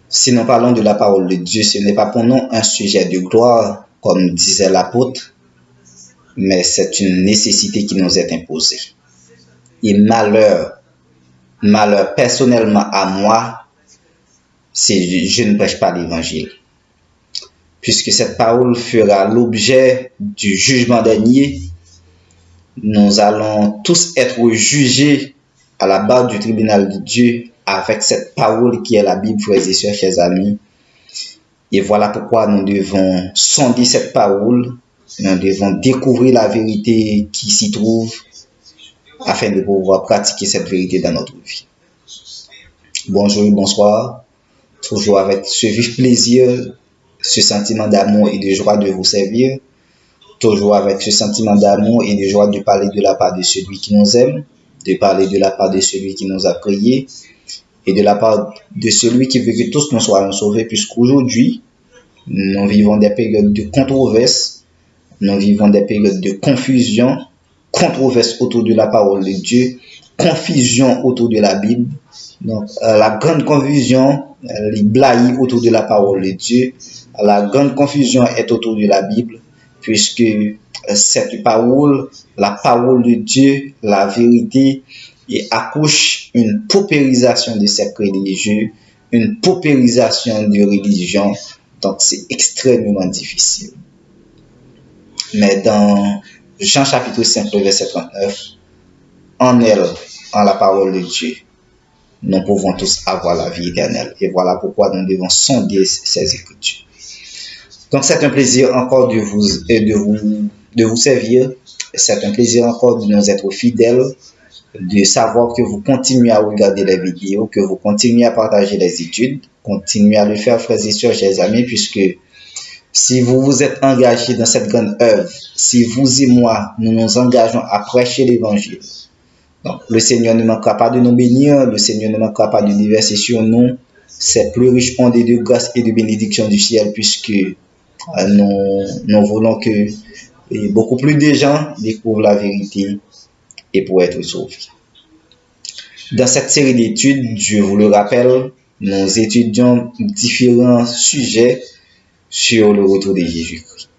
Si nous parlons de la parole de Dieu, ce n'est pas pour nous un sujet de gloire, comme disait l'apôtre, mais c'est une nécessité qui nous est imposée. Et malheur personnellement à moi, si je ne prêche pas l'évangile. Puisque cette parole fera l'objet du jugement dernier, nous allons tous être jugés à la barre du tribunal de Dieu avec cette parole qui est la Bible, frères et sœurs, chers amis. Et voilà pourquoi nous devons sonder cette parole, nous devons découvrir la vérité qui s'y trouve afin de pouvoir pratiquer cette vérité dans notre vie. Bonjour et bonsoir, toujours avec ce vif plaisir, ce sentiment d'amour et de joie de vous servir, toujours avec ce sentiment d'amour et de joie de parler de la part de celui qui nous aime, de parler de la part de celui qui nous a créés et de la part de celui qui veut que tous nous soyons sauvés, puisqu'aujourd'hui, nous vivons des périodes de controverse, nous vivons des périodes de confusion, controverse autour de la parole de Dieu, confusion autour de la Bible. Donc, la grande confusion, les blagues autour de la parole de Dieu, la grande confusion est autour de la Bible, puisque cette parole, la parole de Dieu, la vérité, et accouche une paupérisation de sectes religieux, une paupérisation de religion. Donc, c'est extrêmement difficile. Mais dans Jean chapitre 5, verset 39, en elle, en la parole de Dieu, nous pouvons tous avoir la vie éternelle. Et voilà pourquoi nous devons sonder ces Écritures. Donc, c'est un plaisir encore de vous servir. C'est un plaisir encore de nous être fidèles, de savoir que vous continuez à regarder les vidéos, que vous continuez à partager les études, continuez à le faire, frères et sœurs, chers amis, puisque si vous vous êtes engagés dans cette grande œuvre, si vous et moi, nous nous engageons à prêcher l'Évangile, donc le Seigneur ne manquera pas de nous bénir, le Seigneur ne manquera pas de déverser sur nous cette plus riche ondée de grâce et de bénédiction du ciel, puisque nous voulons que beaucoup plus de gens découvrent la vérité et pour être sauvés. Dans cette série d'études, je vous le rappelle, nous étudions différents sujets sur le retour de Jésus-Christ.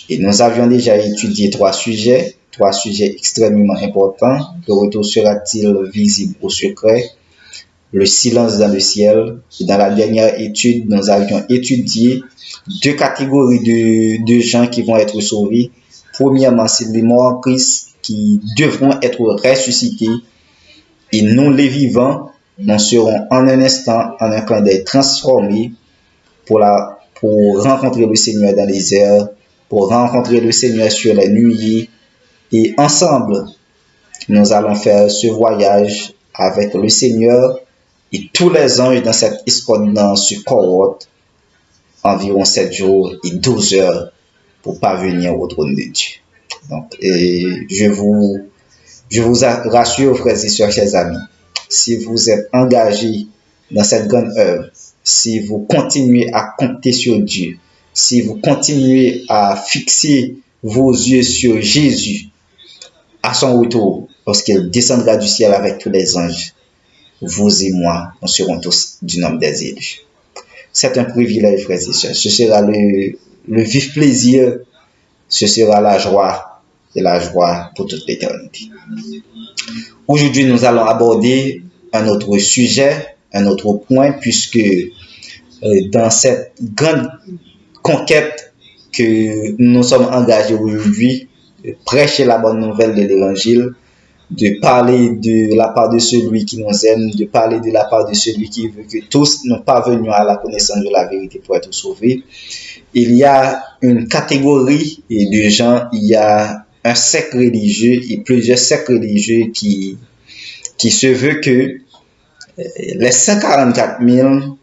Et nous avions déjà étudié trois sujets extrêmement importants. Le retour sera-t-il visible au secret? Le silence dans le ciel. Et dans la dernière étude, nous avions étudié deux catégories de gens qui vont être sauvés. Premièrement, c'est les morts en Christ qui devront être ressuscités. Et nous, les vivants, nous serons en un instant, en un clin d'œil, transformés pour rencontrer le Seigneur dans les airs, pour rencontrer le Seigneur sur les nuées. Et ensemble, nous allons faire ce voyage avec le Seigneur et tous les anges dans cette escouade, dans ce cohorte, environ 7 jours et 12 heures pour parvenir au trône de Dieu. Donc, je vous rassure, frères et sœurs, chers amis, si vous êtes engagés dans cette grande œuvre, si vous continuez à compter sur Dieu, si vous continuez à fixer vos yeux sur Jésus à son retour, lorsqu'il descendra du ciel avec tous les anges, vous et moi, nous serons tous du nombre des élus. C'est un privilège, frères et sœurs. Ce sera le vif plaisir, ce sera la joie et la joie pour toute l'éternité. Aujourd'hui, nous allons aborder un autre sujet, un autre point, puisque dans cette grande conquête que nous sommes engagés aujourd'hui, de prêcher la bonne nouvelle de l'Évangile, de parler de la part de celui qui nous aime, de parler de la part de celui qui veut que tous nous parvenions à la connaissance de la vérité pour être sauvés. Il y a une catégorie de gens, il y a un secte religieux et plusieurs sectes religieux qui se veut que les 144 000,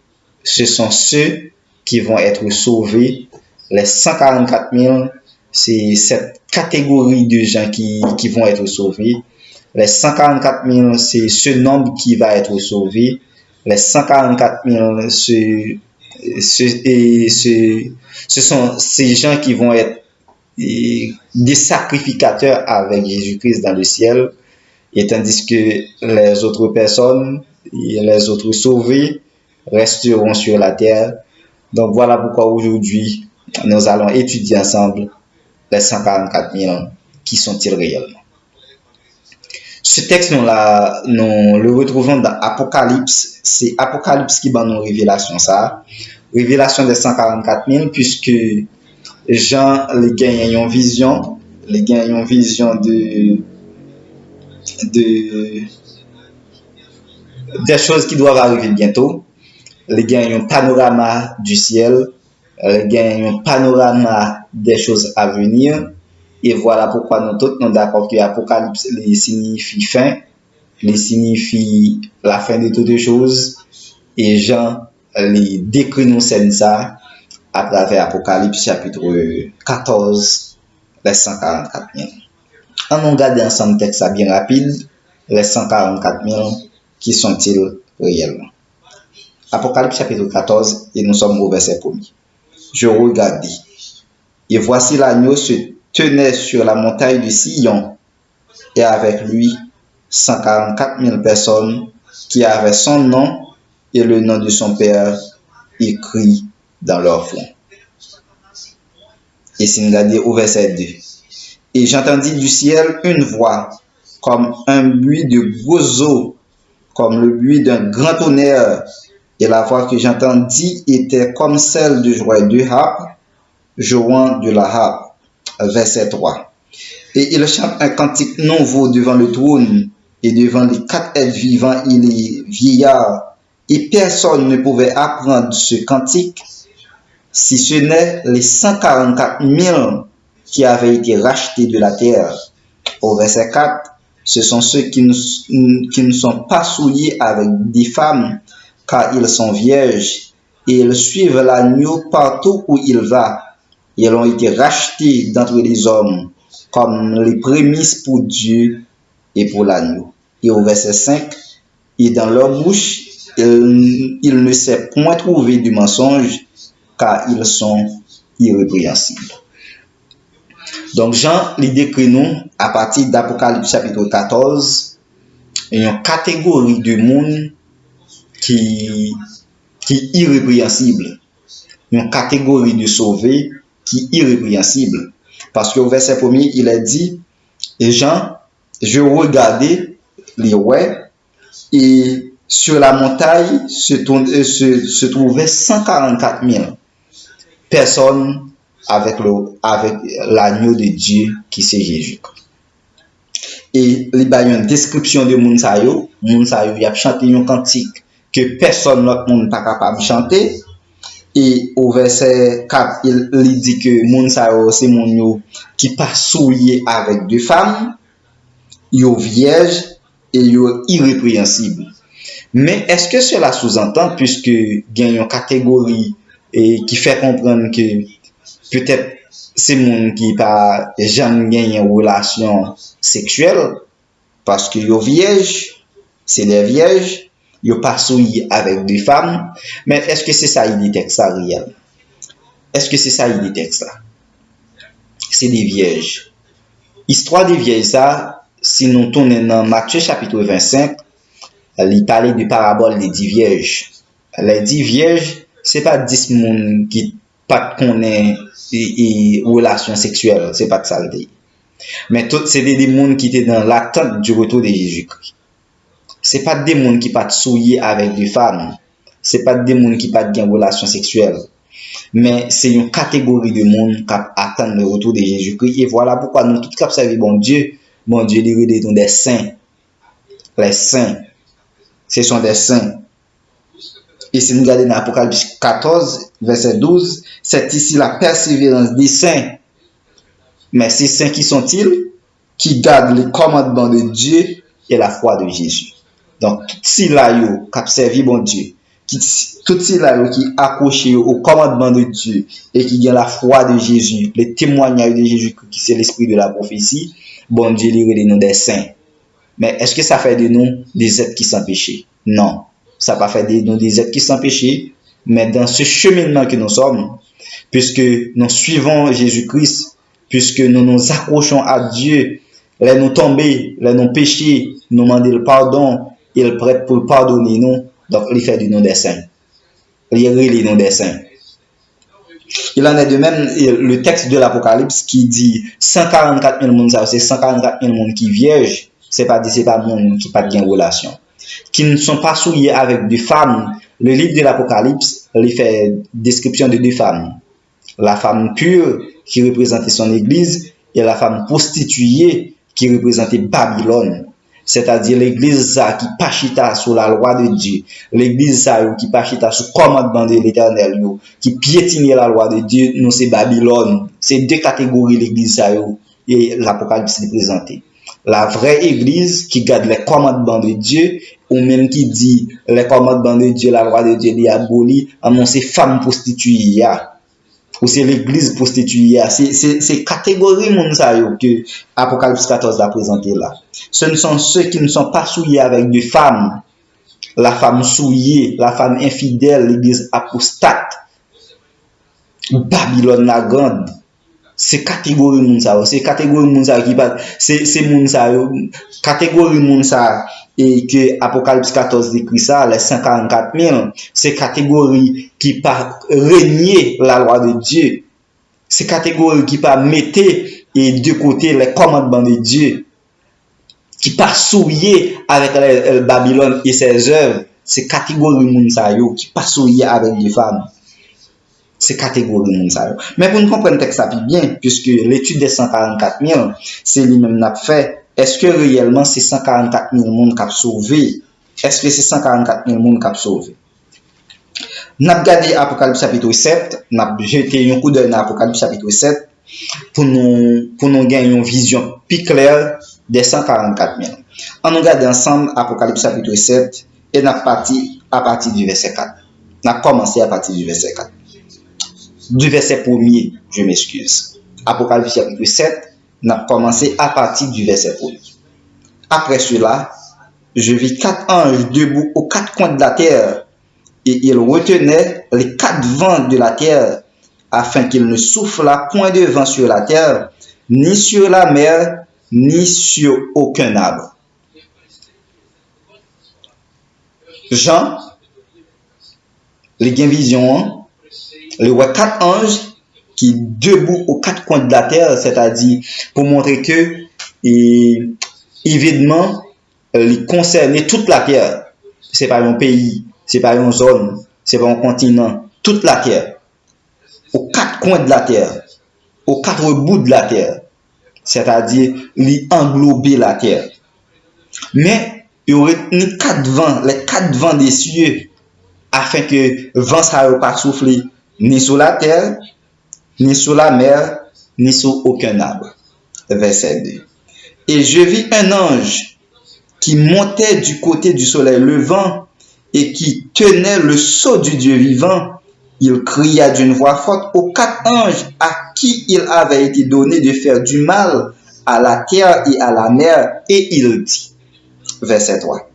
ce sont ceux qui vont être sauvés. Les 144 000, c'est cette catégorie de gens qui vont être sauvés. Les 144 000, c'est ce nombre qui va être sauvé. Les 144 000, ce sont ces gens qui vont être des sacrificateurs avec Jésus-Christ dans le ciel. Et tandis que les autres personnes, les autres sauvés, resteront sur la terre. Donc voilà pourquoi aujourd'hui, nous allons étudier ensemble les 144 000. Qui sont-ils réellement? Ce texte, nous le retrouvons dans Apocalypse. C'est Apocalypse qui va nous révélation ça. Révélation des 144 000, puisque Jean les gagne une vision. Les gagne une vision des choses qui doivent arriver bientôt. Les gagne un panorama du ciel. Les gagne un panorama des choses à venir. Et voilà pourquoi nous tous sommes d'accord que l'Apocalypse signifie fin, signifie la fin de toutes les choses. Et Jean les décrit nous ça à travers Apocalypse chapitre 14, les 144 000. On regarde ensemble le texte bien rapide, les 144 000, qui sont-ils réellement? Apocalypse chapitre 14, et nous sommes au verset 1er. Je regardais, et voici l'agneau se tenait sur la montagne de Sion, et avec lui 144 000 personnes qui avaient son nom et le nom de son Père écrit dans leur front. Et si nous regardons au verset 2. Et j'entendis du ciel une voix, comme un bruit de gros eaux, comme le bruit d'un grand tonnerre. Et la voix que j'entendis était comme celle de joueur de harpe, jouant de la harpe. Verset 3. Et il chante un cantique nouveau devant le trône et devant les 4 êtres vivants et les vieillards. Et personne ne pouvait apprendre ce cantique si ce n'est les 144 000 qui avaient été rachetés de la terre. Au verset 4, ce sont ceux qui ne sont pas souillés avec des femmes, car ils sont vierges, et ils suivent l'agneau partout où il va. Ils ont été rachetés d'entre les hommes, comme les prémices pour Dieu et pour l'agneau. Et au verset 5, et dans leur bouche, il ne s'est point trouvé de mensonge, car ils sont irrépréhensibles. Donc Jean les décrit nous à partir d'Apocalypse chapitre 14 une catégorie de monde qui est irrépréhensible, une catégorie de sauvés qui est irrépréhensible. Parce qu'au verset 1er, il est dit, et Jean, je regardais les ouais, et sur la montagne se trouvaient 144 000 personnes avec l'agneau de Dieu qui c'est Jésus. Et il y a une description de Mounsayo. Mounsayo, il a chanté un cantique que personne d'autre monde pas capable de chanter. Et au verset 4, il dit que Mounsayo, c'est mon qui pas souillé avec deux femmes, yo vierge et yo irrépréhensible. Mais est-ce que cela sous-entend, puisque il y a une catégorie et qui fait comprendre que peut-être c'est monde qui pas jamais gagné une relation sexuelle parce que yo vierge, c'est des vierges, yo pas souillé avec des femmes, mais est-ce que c'est ça il texte ça réel? Est-ce que c'est ça il texte là? C'est des vierges. Histoire des vierges ça, si nous tournons dans Matthieu chapitre 25, il parlait de parabole des 10 vierges. Les 10 vierges, c'est pas 10 monde qui pas connaît et relation sexuelle, c'est pas de ça le dit. Mais tout c'est des monde qui étaient dans l'attente du retour de Jésus-Christ. C'est pas des monde qui pas souillé avec des femmes, c'est pas des monde qui pas de relation sexuelle. Mais c'est une catégorie de monde qui attend le retour de Jésus-Christ et voilà pourquoi nous tous cap servir bon Dieu les redétons des saints. Les saints, ce sont des saints. Et si nous regardons dans Apocalypse 14, verset 12, c'est ici la persévérance des saints. Mais ces saints qui sont-ils? Qui gardent les commandements de Dieu et la foi de Jésus. Donc, tout ces là qui observent bon Dieu, tout ces là qui accrochent au commandement de Dieu et qui ont la foi de Jésus, le témoignage de Jésus qui c'est l'esprit de la prophétie, bon Dieu les redénomme des saints. Mais est-ce que ça fait de nous des êtres qui sont péchés? Non. Ça n'a pas fait de nous des êtres qui sont péchés, mais dans ce cheminement que nous sommes, puisque nous suivons Jésus-Christ, puisque nous nous accrochons à Dieu, les nous tomber, les nous pécher, nous demander le pardon, il est prêt pour pardonner nous, donc il fait de nous des saints. les relais non des saints. Il en est de même le texte de l'Apocalypse qui dit 144 000 monde, c'est 144 000 monde qui vierges, c'est pas monde qui pas de relation, qui ne sont pas souillés avec des femmes. Le livre de l'Apocalypse, il fait description de deux femmes. La femme pure qui représentait son église et la femme prostituée qui représentait Babylone. C'est-à-dire l'église qui pachita sous la loi de Dieu, l'église qui pachita sous le commandement de l'Éternel, qui piétinait la loi de Dieu, nous c'est Babylone. C'est deux catégories l'église et l'Apocalypse est présenté. La vraie église qui garde les commandements de Dieu, ou même qui dit les commandements de Dieu, la loi de Dieu est abolie, c'est femme prostituée. Ou c'est l'église prostituée. C'est catégorie que Apocalypse 14 a présenté là. Ce ne sont ceux qui ne sont pas souillés avec des femmes. La femme souillée, la femme infidèle, l'église apostate, Babylone la grande. C'est catégorie Mounsa. C'est catégorie Mounsa qui parle. C'est Mounsa. Catégorie Mounsa et que Apocalypse 14 décrit ça, les 144 000. C'est catégorie qui part régner la loi de Dieu. C'est catégorie qui part mettre et de côté les commandements de Dieu. Qui part souiller avec Babylone et ses œuvres. C'est catégorie Mounsa qui part souiller avec des femmes. C'est catégorie Mounsa. Mais pour nous comprendre le texte bien, puisque l'étude des 144 000, c'est lui-même n'a fait. Est-ce que réellement c'est 144 000 monde qui a sauvé? Est-ce que c'est 144 000 monde qui a sauvé? Nous avons regardé Apocalypse chapitre 7, nous avons jeté un coup d'œil dans Apocalypse chapitre 7 pour nous gagner une vision plus claire des 144 000. On nous regarde ensemble Apocalypse chapitre 7 et nous avons parti à partir du verset 4. Nous avons commencé à partir du verset 4. Du verset 1er, je m'excuse. Apocalypse chapitre 7, nous avons commencé à partir du verset 1er. Après cela, je vis 4 anges debout aux 4 coins de la terre, et ils retenaient les 4 vents de la terre, afin qu'il ne soufflât point de vent sur la terre, ni sur la mer, ni sur aucun arbre. Jean, les gains vision, les 4 anges qui debout aux 4 coins de la terre, c'est-à-dire pour montrer que évidemment il concernait toute la terre. C'est pas un pays, c'est pas une zone, c'est pas un continent, toute la terre. Aux 4 coins de la terre, aux 4 bouts de la terre, c'est-à-dire il englober la terre. Mais il y aurait les 4 vents des cieux, afin que vent ça ne pas souffler ni sur la terre, ni sur la mer, ni sur aucun arbre. Verset 2. Et je vis un ange qui montait du côté du soleil levant et qui tenait le sceau du Dieu vivant. Il cria d'une voix forte aux 4 anges à qui il avait été donné de faire du mal à la terre et à la mer, et il dit, verset 3,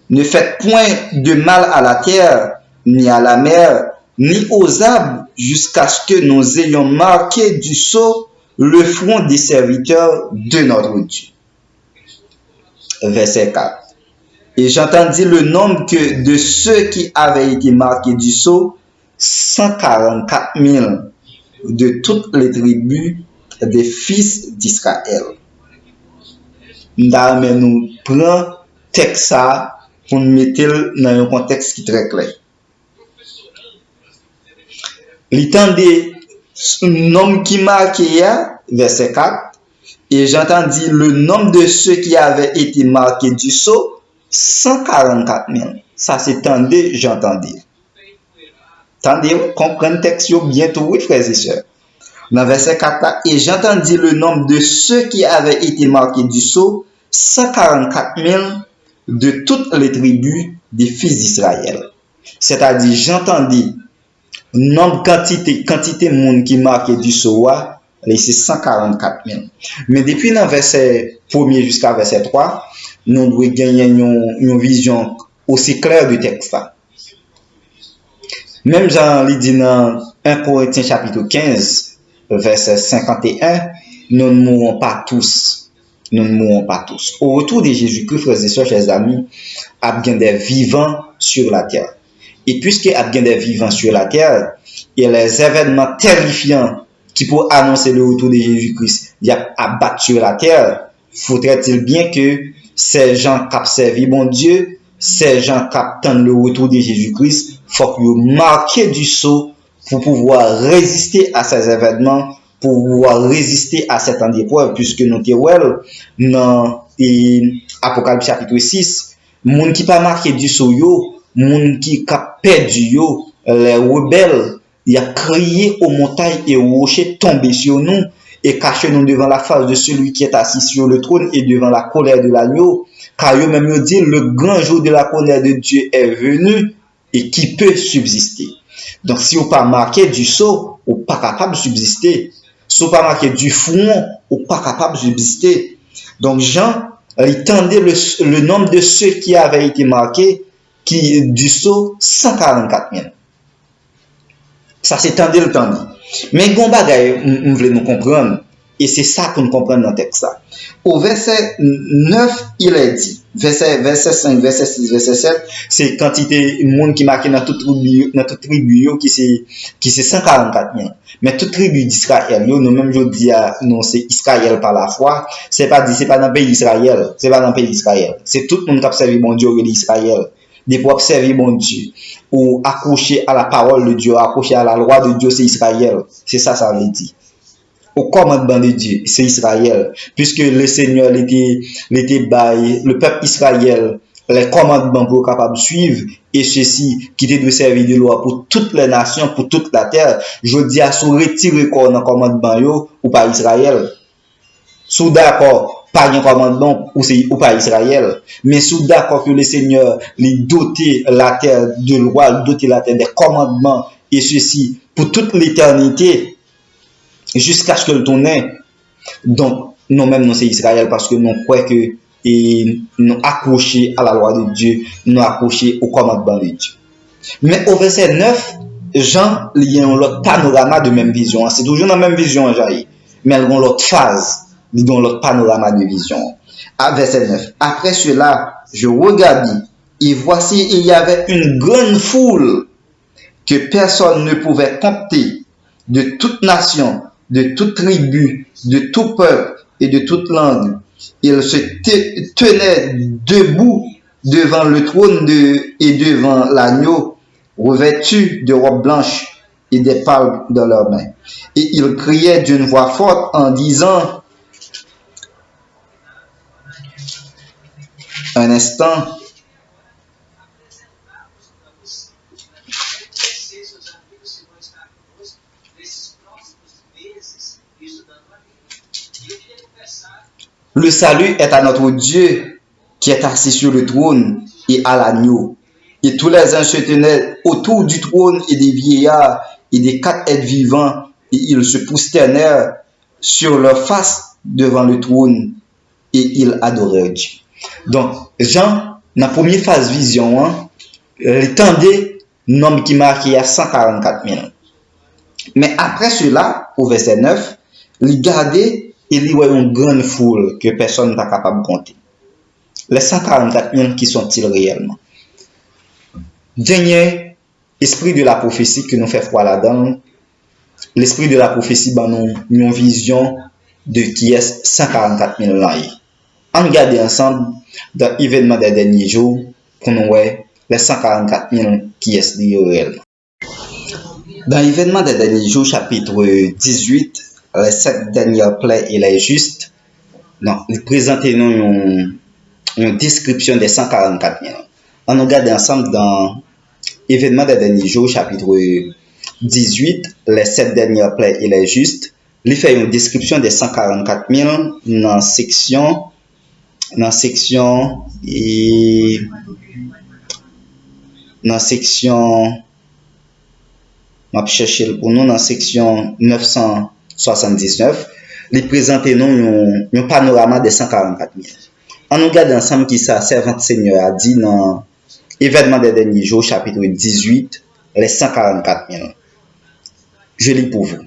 ne faites point de mal à la terre, ni à la mer, ni aux arbres, jusqu'à ce que nous ayons marqué du sceau le front des serviteurs de notre Dieu. Verset 4. Et j'entendis le nombre que de ceux qui avaient été marqués du sceau, 144 000 de toutes les tribus des fils d'Israël. Nous prenons texte ça pour nous mettre dans un contexte qui est très clair. L'étendue nombre qui marqué, verset 4, et j'entendis le nombre de ceux qui avaient été marqués du sceau, 144 000. Ça c'est tendé, j'entendais. Tendez, comprenez le texte bientôt, oui, frères et sœurs. Dans verset 4, et j'entendis le nombre de ceux qui avaient été marqués du sceau, 144 000 de toutes les tribus des fils d'Israël. C'est-à-dire, j'entendis nombre quantité de monde qui marqué du sceau, c'est 144 000. Mais depuis le verset 1er jusqu'à verset 3, nous devons gagner une vision aussi claire du texte. Même Jean le dit dans 1 Corinthiens chapitre 15, verset 51, nous ne mourrons pas tous. Nous ne mourrons pas tous. Au retour de Jésus-Christ, frères et sœurs, chers amis, il y a des vivants sur la terre. Et puisque y a bien des vivants sur la terre, et les événements terrifiants qui pour annoncer le retour de Jésus-Christ, y a abattu sur la terre, faudrait-il bien que ces gens qui servi bon Dieu, ces gens qui attendent le retour de Jésus-Christ, faut qu'ils marquent du sceau pour pouvoir résister à ces événements, pour pouvoir résister à cette épreuve, puisque nous sommes dans Apocalypse chapitre 6, moun qui pas marqué du sceau yo, moun qui a perdu yo, les rebelles, il a crié aux montagnes et aux rochers tomber sur nous et cacher nous devant la face de celui qui est assis sur le trône et devant la colère de l'agneau, car eux même dit le grand jour de la colère de Dieu est venu et qui peut subsister. Donc si on pas marqué du sceau, on pas capable de subsister. Si on pas marqué du front, on pas capable de subsister. Donc Jean, il tendait le nombre de ceux qui avaient été marqués qui du sceau 144 000. Ça c'est tendé le temps. Mais gon bagay, on veut nous comprendre. Et c'est ça qu'on comprend dans le texte. Au verset 9, il est dit, verset 5, verset 6, verset 7, c'est quantité de monde qui marqué dans toute tribu qui c'est 144 000. Mais toute tribu d'Israël, nous même je dis non c'est Israël par la foi, c'est pas dans le pays d'Israël, c'est pas dans le pays d'Israël. C'est tout le monde qui a servi bon Dieu d'Israël. Des pour observer mon Dieu ou accrocher à la parole de Dieu, accrocher à la loi de Dieu, c'est Israël. C'est ça veut dire. Au commandement de Dieu, c'est Israël. Puisque le Seigneur l'était bail, le peuple Israël, les commandements pour capable de suivre, et ceci qui était de servir de loi pour toutes les nations, pour toute la terre. Je dis à sous retirer quoi dans commandement yo, ou pas Israël. Sous d'accord, pas un commandement ou pas Israël, mais sous d'accord que le Seigneur les doté la terre de loi, doté la terre des commandements, et ceci pour toute l'éternité, jusqu'à ce que le tourne. Donc, nous-mêmes, nous c'est Israël parce que nous croyons que nous accrochés à la loi de Dieu, nous accrochés au commandement de Dieu. Mais au verset 9, Jean, il y a un autre panorama de même vision. C'est toujours la même vision, Jean, mais il y a une autre phase, il y a un autre panorama de vision. À verset 9. Après cela, je regardais, et voici, il y avait une grande foule que personne ne pouvait compter, de toute nation, de toute tribu, de tout peuple et de toute langue. Il se tenait debout devant le trône et devant l'agneau, revêtus de robes blanches et des palmes dans leurs mains. Et il criait d'une voix forte en disant, un instant, le salut est à notre Dieu qui est assis sur le trône et à l'agneau. Et tous les anges se tenaient autour du trône et des vieillards et des 4 êtres vivants, et ils se prosternèrent sur leur face devant le trône et ils adorèrent Dieu. Donc, Jean, dans la première phase vision, il tendait nombre qui marquait à 144 000. Mais après cela, au verset 9, il gardait et il y a une grande foule que personne n'est capable de compter. Les 144 000 qui sont-ils réellement? Dernier esprit de la prophétie que nous fait froid là-dedans, l'esprit de la prophétie nous une vision de qui est 144 000 là. On regarde ensemble dans l'événement des derniers jours pour nous voir les 144 000 qui est réellement. Dans l'événement des derniers jours, chapitre 18, les 7 dernières plaies et les justes, il présente une description des 144 000. On regarde ensemble dans l'événement des derniers jours, chapitre 18, les 7 dernières plaies et les justes, il fait une description des 144 000 dans section m'a cherché pour nous dans section 979, il présente nous un panorama des 144 000. On regarde ensemble qui ça servante Seigneur a dit dans événement des derniers jours chapitre 18, les 144 000. Je lis pour vous.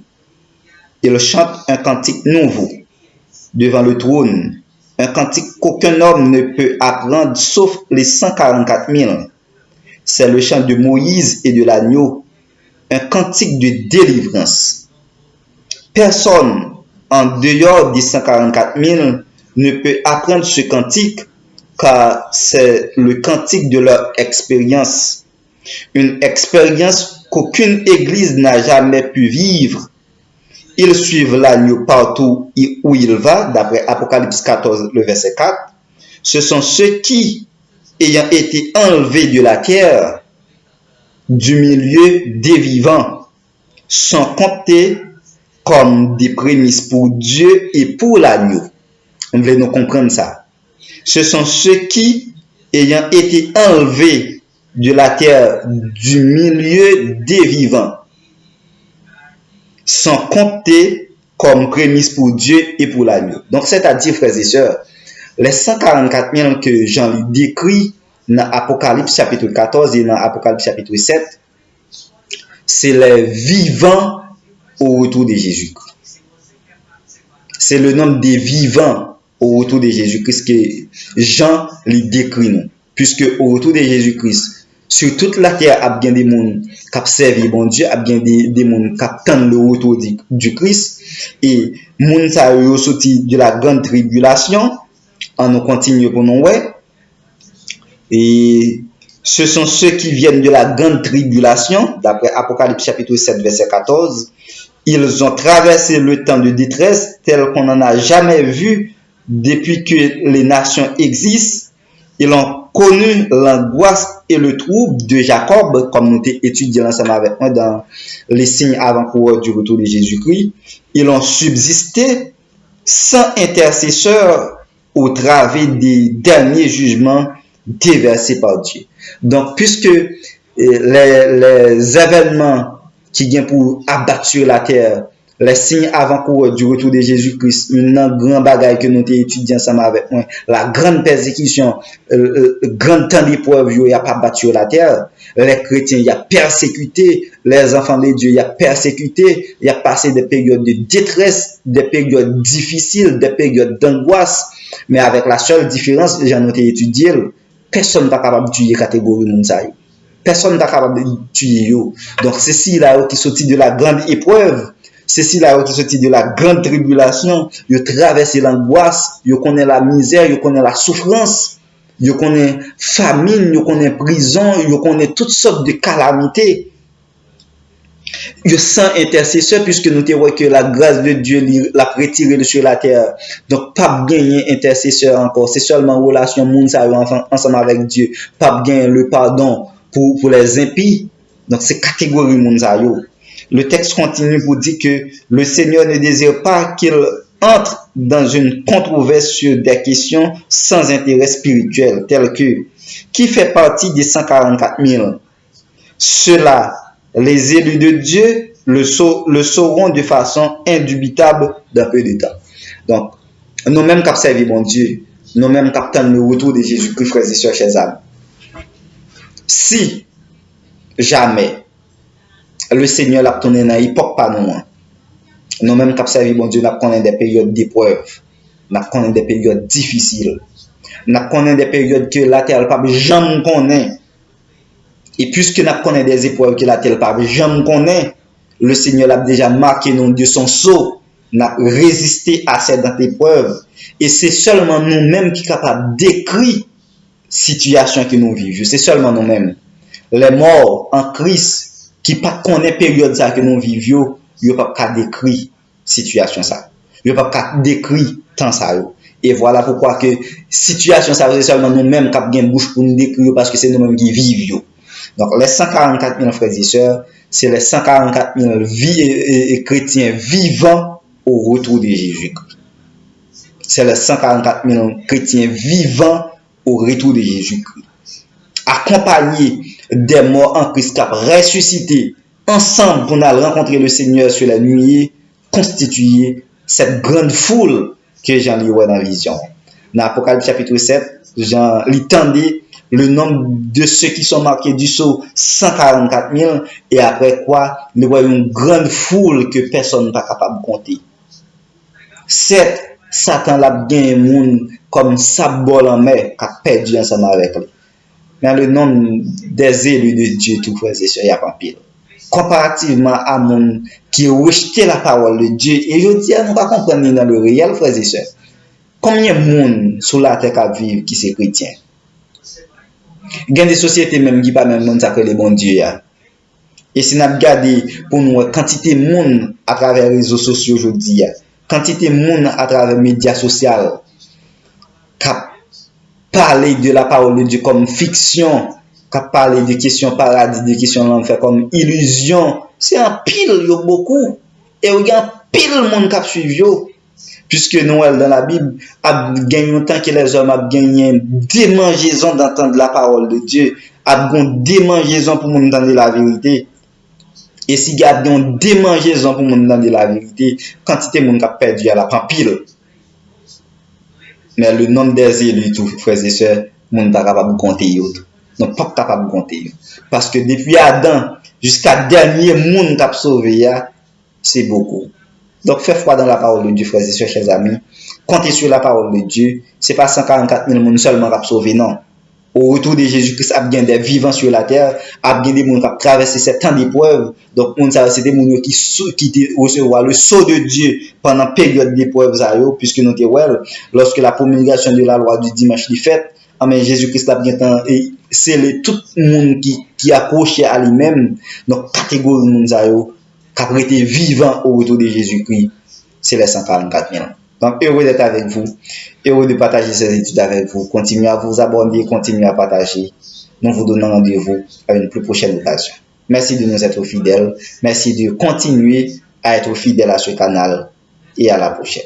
Il chante un cantique nouveau devant le trône, un cantique qu'aucun homme ne peut apprendre sauf les 144 000 c'est le chant de Moïse et de l'agneau, un cantique de délivrance. Personne en dehors des 144 000 ne peut apprendre ce cantique car c'est le cantique de leur expérience. Une expérience qu'aucune église n'a jamais pu vivre. Ils suivent l'agneau partout où il va, d'après Apocalypse 14, le verset 4. Ce sont ceux qui, ayant été enlevés de la terre, du milieu des vivants, sont comptés comme des prémices pour Dieu et pour l'agneau. On voulait nous comprendre ça. Ce sont ceux qui, ayant été enlevés de la terre, du milieu des vivants, sont comptés comme prémices pour Dieu et pour l'agneau. Donc, c'est-à-dire, frères et sœurs, les 144 000 que Jean lui décrit dans Apocalypse chapitre 14 et dans Apocalypse chapitre 7, c'est les vivants au retour de Jésus-Christ. C'est le nombre des vivants au retour de Jésus-Christ que Jean lui décrit nous. Puisque au retour de Jésus-Christ, sur toute la terre, il y a bien des gens qui ont servi bon Dieu, il y a bien des gens qui attendent le retour du Christ. Et les gens qui sont sortis de la grande tribulation, on nous continue pour nous. Et ce sont ceux qui viennent de la grande tribulation, d'après Apocalypse chapitre 7, verset 14. Ils ont traversé le temps de détresse tel qu'on n'en a jamais vu depuis que les nations existent. Ils ont connu l'angoisse et le trouble de Jacob, comme nous avons étudié ensemble avec moi dans les signes avant-coureurs du retour de Jésus-Christ. Ils ont subsisté sans intercesseur au travers des derniers jugements déversés par Dieu. Donc, puisque les événements qui viennent pour abattre sur la terre, les signes avant-coureurs du retour de Jésus-Christ, une grande bagaille que nous avons étudié ensemble avec moi, la grande persécution, grand temps d'épreuve, il n'y a pas battu sur la terre, les chrétiens, il y a persécuté, les enfants de Dieu, il y a persécuté, il y a passé des périodes de détresse, des périodes difficiles, des périodes d'angoisse, mais avec la seule différence, j'en ai étudié, personne n'est capable de tuer la catégorie Mounsaï. Personne n'est capable de tuer. Donc, ceci là qui sortit de la grande épreuve, ceci là qui sortit de la grande tribulation, ils traversent l'angoisse, ils connaissent la misère, ils connaissent la souffrance, ils connaissent famine, ils connaissent prison, ils connaissent toutes sortes de calamités. Ils sont intercesseurs puisque nous te voyons que la grâce de Dieu l'a retiré sur la terre. Donc, pas gagner intercesseur encore. C'est seulement relation ensemble avec Dieu. Pas gagner le pardon pour les impies. Donc, c'est catégorie Mounsayo. Le texte continue pour dire que le Seigneur ne désire pas qu'il entre dans une controverse sur des questions sans intérêt spirituel, telles que qui fait partie des 144 000. Ceux-là, les élus de Dieu, le sauront de façon indubitable dans peu de temps. Donc, nous-mêmes qui servi mon Dieu, nous-mêmes qui attendons le retour de Jésus-Christ, frères et sœurs, chers amis. Si jamais le Seigneur l'a tourné dans l'époque pas nous-mêmes qui servi mon Dieu, nous connaissons des périodes d'épreuve, nous connaissons des périodes difficiles, nous connaissons des périodes que la terre pas jamais connaît. Et puisque nous connaissons des épreuves que la terre pas jamais connaît, le Seigneur l'a déjà marqué nous de son sceau, n'a résisté à cette épreuve. Et c'est seulement nous-mêmes qui sommes capables d'écrire situation que nous vivons. C'est seulement nous-mêmes. Les morts en Christ qui ne connaissent pas période ça que nous vivons, ils ne peuvent pas décrire situation ça. Ils ne peuvent pas décrire temps ça. Et voilà pourquoi que situation ça c'est seulement nous-mêmes qui avons une bouche pour nous décrire parce que c'est nous-mêmes qui vivons. Donc les 144 000 frères et sœurs, c'est les 144 000 chrétiens vivants au retour de Jésus-Christ. C'est les 144 000 chrétiens vivants au retour de Jésus-Christ. Accompagnés des morts en Christ qui ont ressuscité ensemble pour nous rencontrer le Seigneur sur la nuit, constituer cette grande foule que Jean lit dans la vision. Dans Apocalypse chapitre 7, Jean lit tendait le nombre de ceux qui sont marqués du sceau 144 000 et après quoi nous voyons une grande foule que personne n'est pas capable de compter. Certes, Satan l'a bien monde comme sabol en mer qui a perdu ensemble avec lui. Mais le nombre des élus de Dieu, tout frères et sœurs, il y a pas pile. Comparativement à mon qui rejeté la parole de Dieu, et je dis, nous pas comprendre dans le réel, frères et sœurs. Combien de monde sur la terre qui vivent qui sont chrétiens? Il y a des sociétés même qui pas même monde ça que les bons dieux. Et si nous regardons pour nous quantité de monde à travers les réseaux sociaux aujourd'hui, quantité de monde à travers les médias sociaux qui parlent de la parole de Dieu comme fiction, qui parlent de questions paradis, de questions l'enfer comme illusion, c'est un pile, il y a beaucoup. Et il y a un pile de monde qui suit. Puisque Noël dans la Bible a gagné autant que les hommes a gagné démangeaison d'entendre la parole de Dieu, a gagné démangeaison pour nous entendre la vérité. Et si il y a une démangeaison pour nous entendre la vérité, quantité de monde qui a perdu à la pile. Mais le nombre des élus, tout frères et sœurs, nous ne sommes pas capable de compter. Nous ne sommes pas capables de compter. Parce que depuis Adam jusqu'à dernier monde qui a sauvé, c'est beaucoup. Donc, faites foi dans la parole de Dieu, frères et sœurs, chers amis. Comptez sur la parole de Dieu. Ce n'est pas 144 000 personnes seulement qui ont sauvé, non. Au retour de Jésus-Christ, il y a bien des vivants sur la terre, il y a bien des gens qui ont traversé ces temps d'épreuve. Donc, c'est des gens qui recevoir le sceau de Dieu pendant la période d'épreuve, puisque nous sommes lorsque la promulgation de la loi du dimanche est faite, Jésus-Christ a bien temps, et c'est tout le monde qui accroché à lui-même. Donc, catégorie de gens qui a été vivant au retour de Jésus-Christ, c'est les 144 000. Donc, heureux d'être avec vous, heureux de partager ces études avec vous. Continuez à vous abonner, continuez à partager. Nous vous donnons rendez-vous à une plus prochaine occasion. Merci de nous être fidèles. Merci de continuer à être fidèles à ce canal et à la prochaine.